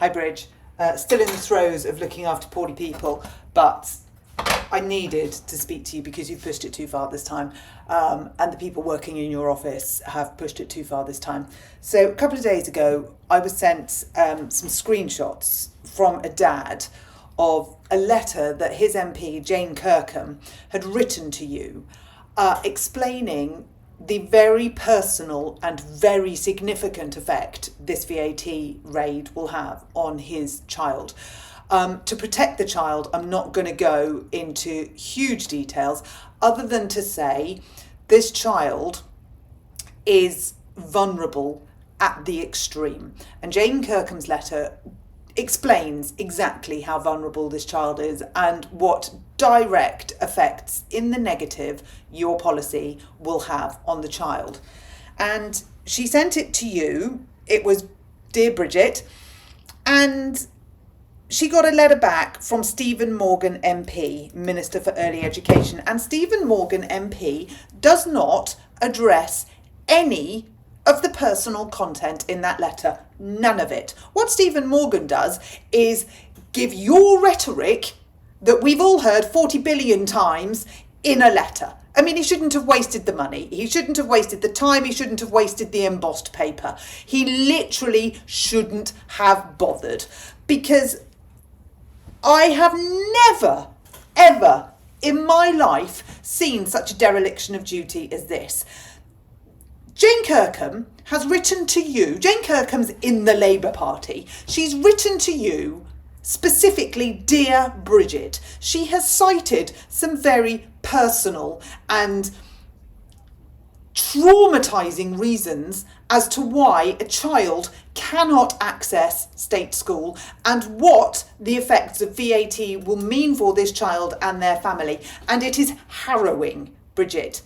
Hi, Bridge. Still in the throes of looking after poorly people, but I needed to speak to you because you've pushed it too far this time, and the people working in your office have pushed it too far this time. So a couple of days ago, I was sent some screenshots from a dad of a letter that his MP, Jane Kirkham, had written to you, explaining the very personal and very significant effect this VAT raid will have on his child. To protect the child, I'm not going to go into huge details other than to say this child is vulnerable at the extreme. And Jane Kirkham's letter explains exactly how vulnerable this child is and what direct effects in the negative your policy will have on the child. And she sent it to you. It was Dear Bridget, and she got a letter back from Stephen Morgan MP, Minister for Early Education. And Stephen Morgan MP does not address any of the personal content in that letter. None of it. What Stephen Morgan does is give your rhetoric that we've all heard 40 billion times in a letter. I mean, he shouldn't have wasted the money. He shouldn't have wasted the time. He shouldn't have wasted the embossed paper. He literally shouldn't have bothered, because I have never, ever in my life seen such a dereliction of duty as this. Jane Kirkham has written to you. Jane Kirkham's in the Labour Party. She's written to you specifically, Dear Bridget. She has cited some very personal and traumatising reasons as to why a child cannot access state school and what the effects of VAT will mean for this child and their family. And it is harrowing, Bridget.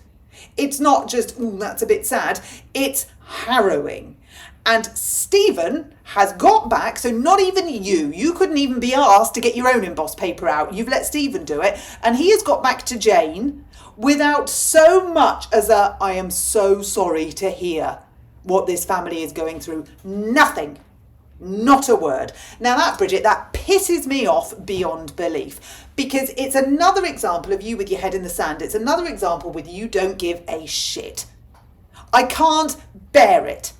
It's not just, ooh, that's a bit sad. It's harrowing. And Stephen has got back, so not even you couldn't even be asked to get your own embossed paper out. You've let Stephen do it. And he has got back to Jane without so much as a, I am so sorry to hear what this family is going through. Nothing. Not a word. Now that, Bridget, that pisses me off beyond belief, because it's another example of you with your head in the sand. It's another example with you don't give a shit. I can't bear it.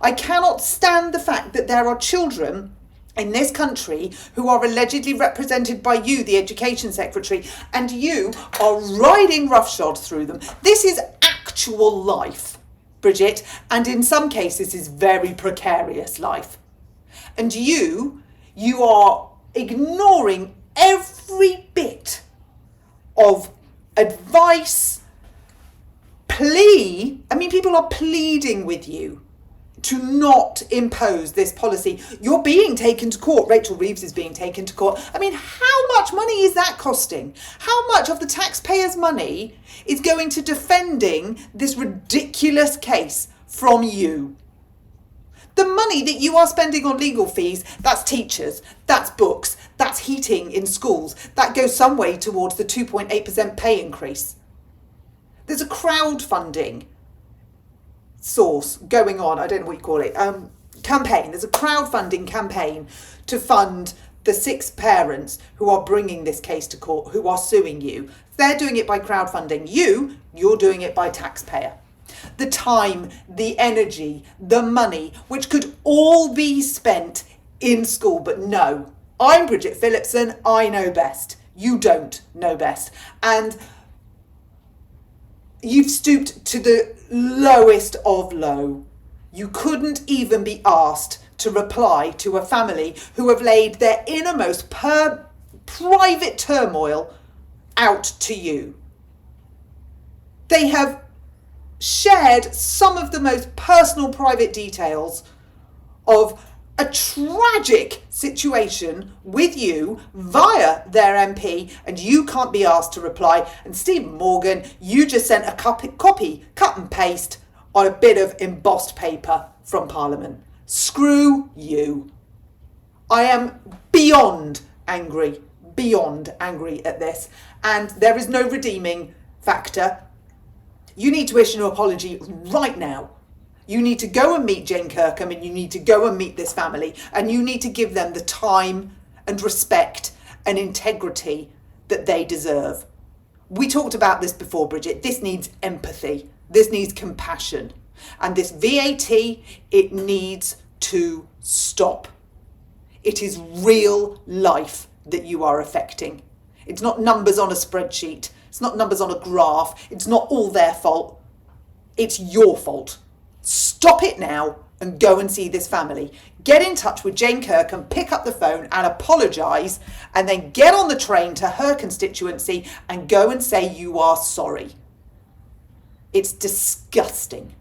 I cannot stand the fact that there are children in this country who are allegedly represented by you, the Education Secretary, and you are riding roughshod through them. This is actual life, Bridget, and in some cases is very precarious life. And you are ignoring every bit of advice, plea. I mean, people are pleading with you to not impose this policy. You're being taken to court. Rachel Reeves is being taken to court. I mean, how much money is that costing? How much of the taxpayers' money is going to defending this ridiculous case from you? The money that you are spending on legal fees, that's teachers, that's books, that's heating in schools. That goes some way towards the 2.8% pay increase. There's a crowdfunding source going on, I don't know what you call it, campaign. There's a crowdfunding campaign to fund the 6 parents who are bringing this case to court, who are suing you. They're doing it by crowdfunding. You're doing it by taxpayer. The time, the energy, the money, which could all be spent in school. But no, I'm Bridget Phillipson. I know best. You don't know best. And you've stooped to the lowest of low. You couldn't even be asked to reply to a family who have laid their innermost private turmoil out to you. They have shared some of the most personal private details of a tragic situation with you via their MP, and you can't be asked to reply. And Stephen Morgan, you just sent a copy, cut and paste on a bit of embossed paper from Parliament. Screw you. I am beyond angry at this, and there is no redeeming factor. You need to issue an apology right now. You need to go and meet Jane Kirkham, and you need to go and meet this family, and you need to give them the time and respect and integrity that they deserve. We talked about this before, Bridget. This needs empathy. This needs compassion. And this VAT, it needs to stop. It is real life that you are affecting. It's not numbers on a spreadsheet. It's not numbers on a graph. It's not all their fault. It's your fault. Stop it now and go and see this family. Get in touch with Jane Kirkham, pick up the phone and apologise, and then get on the train to her constituency and go and say you are sorry. It's disgusting.